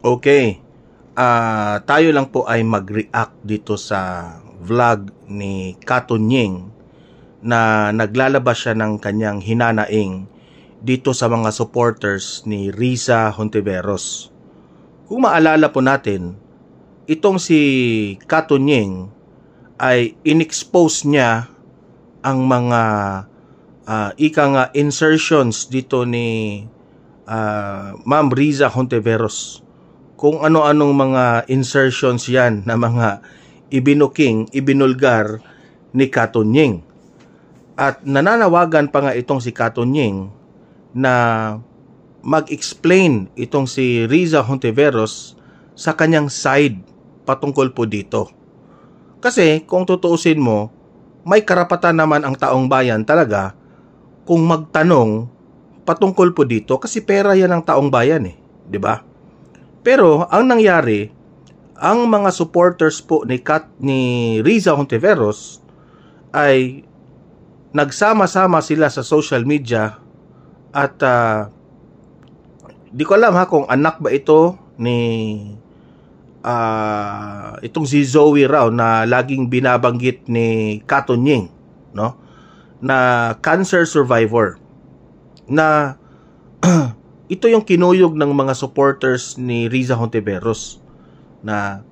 Okay. Tayo lang po ay mag-react dito sa vlog ni Katunying na naglalabas siya ng kanyang hinanaing dito sa mga supporters ni Riza Hontiveros. Kung maalala po natin, itong si Katunying ay inexpose niya ang mga insertions dito ni Ma'am Riza Hontiveros. Kung ano-anong mga insertions yan na mga ibinulgar ni Katunying. At nananawagan pa nga itong si Katunying na mag-explain itong si Riza Hontiveros sa kanyang side patungkol po dito. Kasi kung tutuusin mo, may karapatan naman ang taong bayan talaga kung magtanong patungkol po dito kasi pera yan ng taong bayan di ba? Pero ang nangyari, ang mga supporters po ni Riza Hontiveros ay nagsama-sama sila sa social media at di ko alam kung anak ba ito ni itong si Zoe raw na laging binabanggit ni Katunying, no? Na cancer survivor na ito yung kinuyog ng mga supporters ni Riza Hontiveros na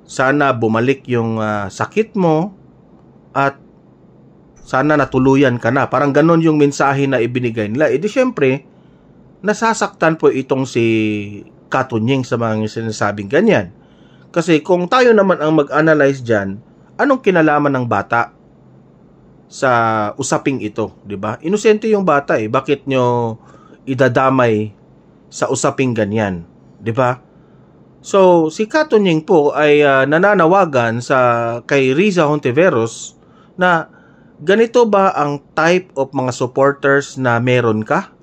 sana bumalik yung sakit mo at sana natuluyan ka na. Parang ganon yung mensahe na ibinigay nila. Di syempre, nasasaktan po itong si Katunying sa mga sinasabing ganyan. Kasi kung tayo naman ang mag-analyze dyan, anong kinalaman ng bata sa usaping ito, di ba? Inosente yung bata Bakit nyo idadamay sa usaping ganyan, di ba? So, si Katunying po ay nananawagan kay Riza Hontiveros na ganito ba ang type of mga supporters na meron ka?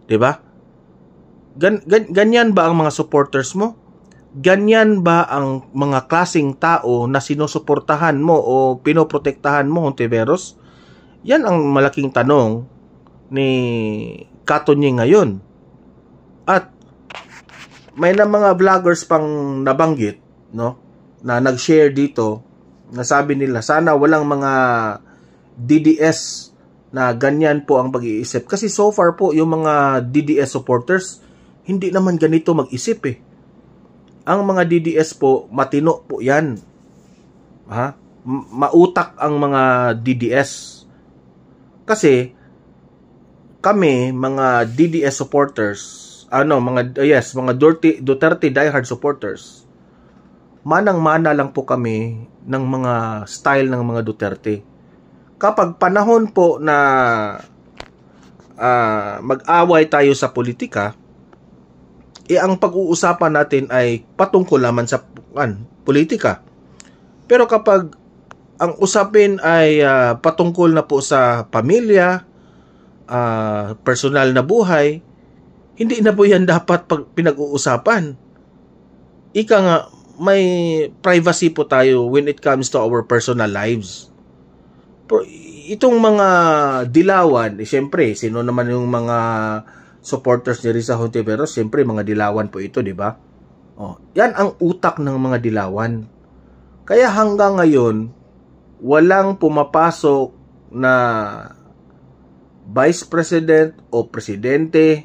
Di ba? Ganyan ba ang mga supporters mo? Ganyan ba ang mga klaseng tao na sinusuportahan mo o pinoprotektahan mo, Hontiveros? Yan ang malaking tanong ni Katunying ngayon. At may na mga vloggers pang nabanggit, no, na nag-share dito, na sabi nila sana walang mga DDS na ganyan po ang pag-iisip. Kasi so far po yung mga DDS supporters hindi naman ganito mag-isip Ang mga DDS po matino po yan. Mautak ang mga DDS. Kasi kami, mga DDS supporters, mga Duterte diehard supporters, manang-mana lang po kami ng mga style ng mga Duterte. Kapag panahon po na mag-away tayo sa politika, ang pag-uusapan natin ay patungkol naman sa politika. Pero kapag ang usapin ay patungkol na po sa pamilya, personal na buhay, hindi na po yan dapat pinag-uusapan. Ika nga, may privacy po tayo when it comes to our personal lives. Pero itong mga dilawan, siyempre, sino naman yung mga supporters ni Riza Hontiveros? Siyempre, mga dilawan po ito, di ba? Yan ang utak ng mga dilawan. Kaya hanggang ngayon, walang pumapasok na vice president o presidente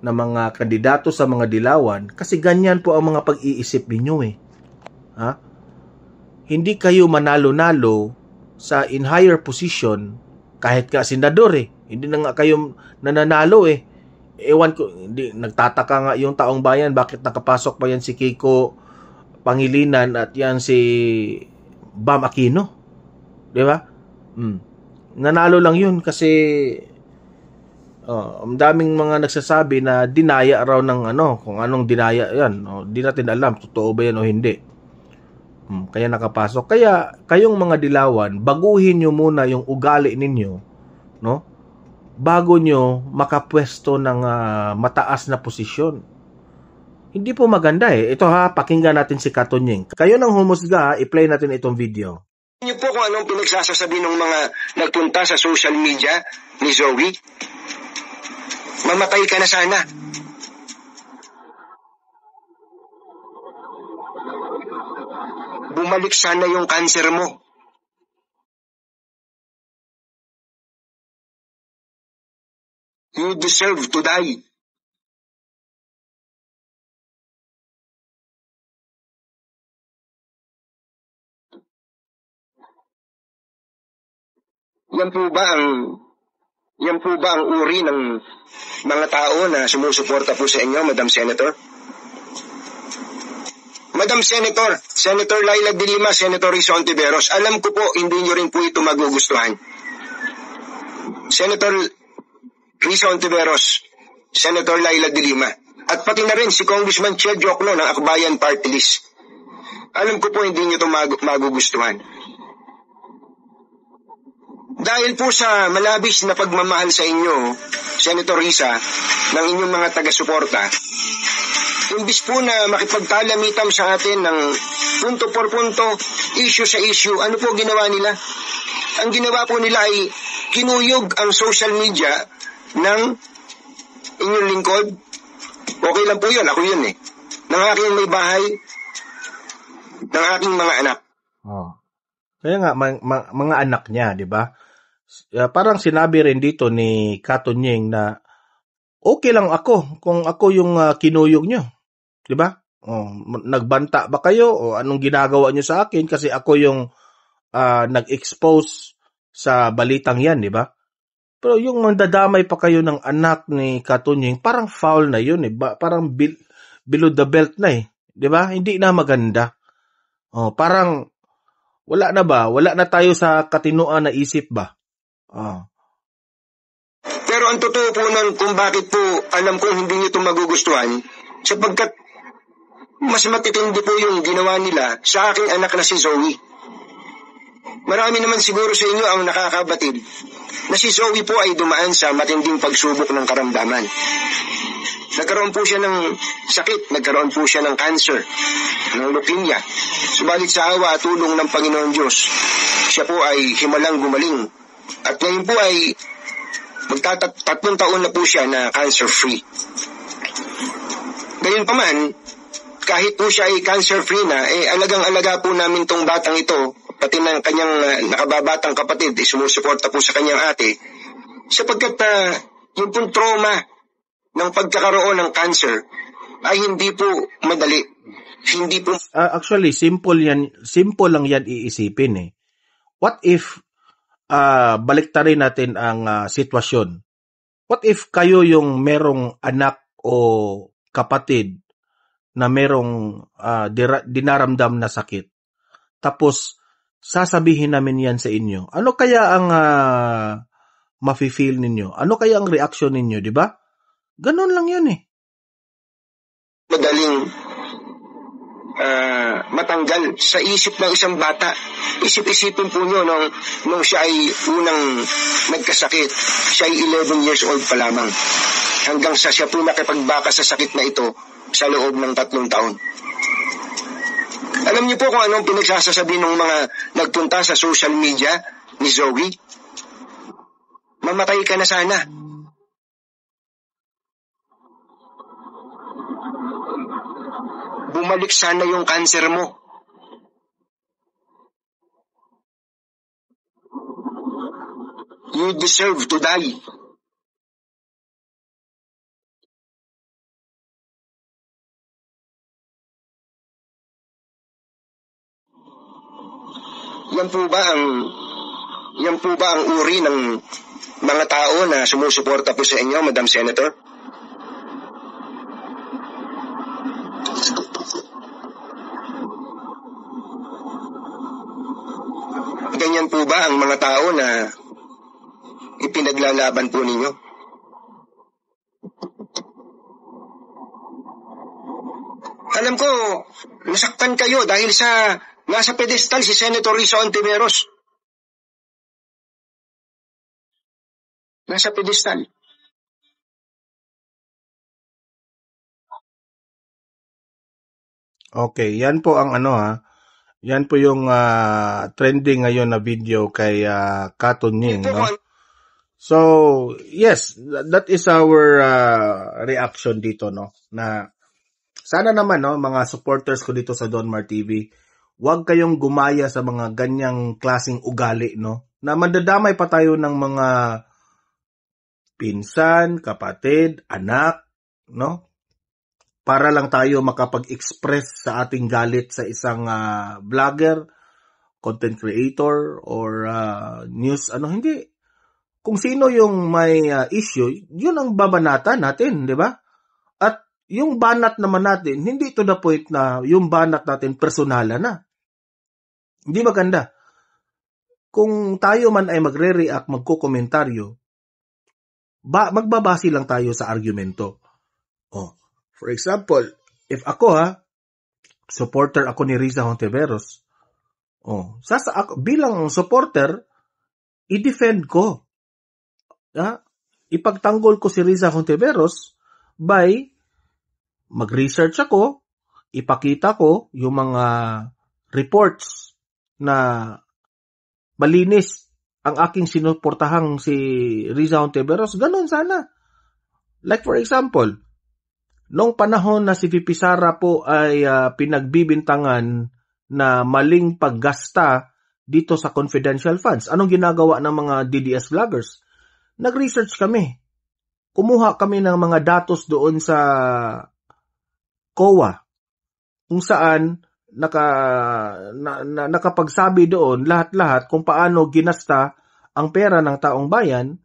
na mga kandidato sa mga dilawan kasi ganyan po ang mga pag-iisip ninyo Hindi kayo manalo-nalo sa in higher position kahit ka senador Hindi na nga kayo nananalo Ewan ko, nagtataka nga yung taong bayan bakit nakapasok pa yan si Kiko Pangilinan at yan si Bam Aquino. Di ba? Nanalo lang yun kasi ang daming mga nagsasabi na dinaya raw ng kung anong dinaya yan. Di natin alam, totoo ba yan o hindi. Kaya nakapasok. Kaya kayong mga dilawan, baguhin nyo muna yung ugali ninyo, no? Bago nyo makapwesto ng mataas na posisyon. Hindi po maganda Ito pakinggan natin si Katunying. Kayo nang humusga, i-play natin itong video. Niyo po kung anong pinagsasasabi ng mga nagpunta sa social media ni Zoe. Mamatay ka na sana. Bumalik sana yung cancer mo. You deserve to die. Yan po ba ang uri ng mga tao na sumusuporta po sa inyo, Madam Senator? Madam Senator, Senator Laila de Lima, Senator Risa Ontiveros, alam ko po hindi nyo rin po ito magugustuhan. Senator Risa Ontiveros, Senator Laila de Lima, at pati na rin si Congressman Che Diokno ng Akbayan Party List. Alam ko po hindi nyo ito magugustuhan. Dahil po sa malabis na pagmamahal sa inyo, Senator Risa, ng inyong mga taga-suporta, imbis po na makipagtalamitam sa atin ng punto por punto, issue sa issue, ano po ginawa nila? Ang ginawa po nila ay kinuyog ang social media ng inyong lingkod. Okay lang po yun, ako yun eh. Ng aking may bahay, ng aking mga anak. Oh. Kaya nga, mga anak niya, di ba? Parang sinabi rin dito ni Kato Nying na okay lang ako kung ako yung kinuyog nyo. Di ba? Nagbanta ba kayo o anong ginagawa nyo sa akin kasi ako yung nag-expose sa balitang yan, di ba? Pero yung mandadamay pa kayo ng anak ni Kato Nying, parang foul na yun eh. Parang below the belt na eh. Di ba? Hindi na maganda. Parang wala na ba? Wala na tayo sa katinuan na isip ba? Pero ang totoo po nun kung bakit po alam kong hindi nyo ito magugustuhan, sapagkat mas matitindi po yung ginawa nila sa aking anak na si Zoe. Marami naman siguro sa inyo ang nakakabatid na si Zoe po ay dumaan sa matinding pagsubok ng karamdaman. Nagkaroon po siya ng sakit, nagkaroon po siya ng cancer, ng leukemia. Subalit sa awa at tulong ng Panginoon Diyos, siya po ay himalang gumaling. At ngayon po ay magtatatapong taon na po siya na cancer-free. Ngayon pa man, kahit po siya ay cancer-free na, alagang-alaga po namin tong batang ito, pati ng kanyang nakababatang kapatid, sumusuporta po sa kanyang ate, sapagkat yung pong trauma ng pagkakaroon ng cancer ay hindi po madali. Hindi po... Actually, simple lang yan iisipin eh. What if baliktarin natin ang sitwasyon? What if kayo yung merong anak o kapatid na merong dinaramdam na sakit? Tapos, sasabihin namin yan sa inyo. Ano kaya ang mafe-feel ninyo? Ano kaya ang reaction ninyo, di ba? Ganon lang yun eh. Madaling matanggal sa isip ng isang bata. Isip-isipin po nyo nung siya ay unang nagkasakit. Siya ay 11 years old pa lamang. Hanggang sa siya po nakipagbaka sa sakit na ito sa loob ng 3 taon. Alam niyo po kung anong pinagsasasabi ng mga nagpunta sa social media ni Zoe? Mamatay ka na sana. Bumalik sana yung cancer mo. You deserve to die. Yan po ba ang uri ng mga tao na sumusuporta po sa inyo, Madam Senator? Ganyan po ba ang mga tao na ipinaglalaban po ninyo? Alam ko, nasaktan kayo dahil sa nasa pedestal si Senator Risa Ontiveros. Nasa pedestal. Okay, yan po ang yan po yung trending ngayon na video kay Kato Nying, no? So, yes, that is our reaction dito, no? Na sana naman, no, mga supporters ko dito sa Donmar TV, Huwag kayong gumaya sa mga ganyang klaseng ugali, no? Na mandadamay pa tayo ng mga pinsan, kapatid, anak, no? Para lang tayo makapag-express sa ating galit sa isang vlogger, content creator, or news, hindi. Kung sino yung may issue, yun ang babanatan natin, di ba? At yung banat naman natin, hindi to the point na yung banat natin personalan na. Hindi maganda. Kung tayo man ay magre-react, magko-komentaryo, magbabase lang tayo sa argumento. For example, if ako supporter ako ni Riza Hontiveros, bilang supporter, i-defend ko. Ipagtanggol ko si Riza Hontiveros by mag-research ako, ipakita ko yung mga reports na malinis ang aking sinuportahang si Riza Hontiveros. Ganun sana. Like for example, noong panahon na si VP Sara po ay pinagbibintangan na maling paggasta dito sa confidential funds, anong ginagawa ng mga DDS vloggers? Nag-research kami. Kumuha kami ng mga datos doon sa COA kung saan nakapagsabi doon lahat-lahat kung paano ginasta ang pera ng taong bayan,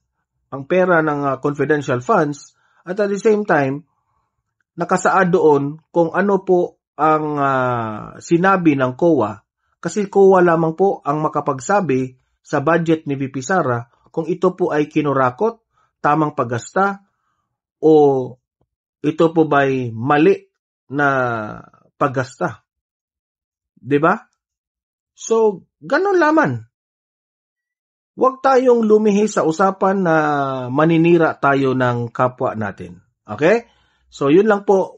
ang pera ng confidential funds, at at the same time, nakasaad doon kung ano po ang sinabi ng COA. Kasi COA lamang po ang makapagsabi sa budget ni VP Sara kung ito po ay kinurakot, tamang paggasta, o ito po ba'y mali na paggasta. Diba? So, ganun laman. Huwag tayong lumihi sa usapan na maninira tayo ng kapwa natin. Okay? So, yun lang po.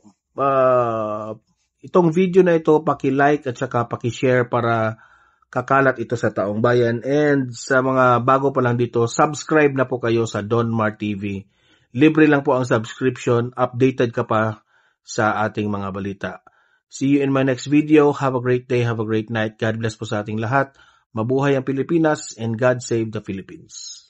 Itong video na ito, paki-like at saka paki-share para kakalat ito sa taong bayan. And sa mga bago pa lang dito, subscribe na po kayo sa Don Mar TV. Libre lang po ang subscription. Updated ka pa sa ating mga balita. See you in my next video. Have a great day. Have a great night. God bless po sa ating lahat. Mabuhay ang Pilipinas and God save the Philippines.